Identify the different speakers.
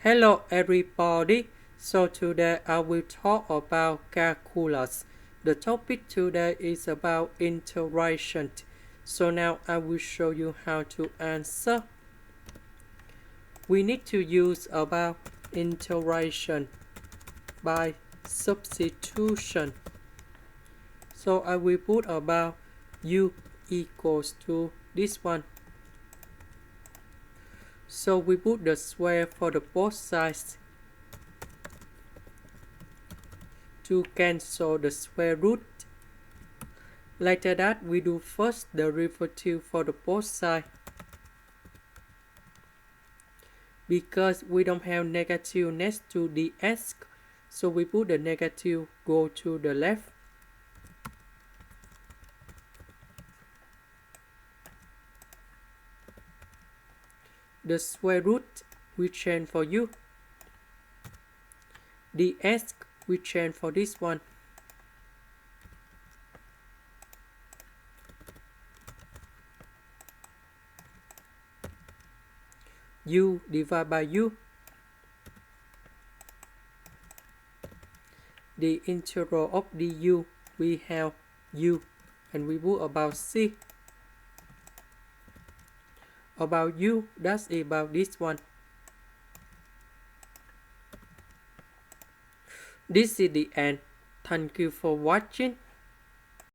Speaker 1: Hello everybody. So today I will talk about calculus. The topic today is about integration. So now I will show you how to answer. We need to use about integration by substitution. So I will put about u equals to this one. So we put the square for the both sides to cancel the square root. Later that we do first derivative for the both sides. Because we don't have negative next to the s, so we put the negative go to the left. The square root we change for u. The s we change for this one. U divided by u. The integral of du we have u and we put about c. About u, that's about this one. This is the end. Thank you for watching.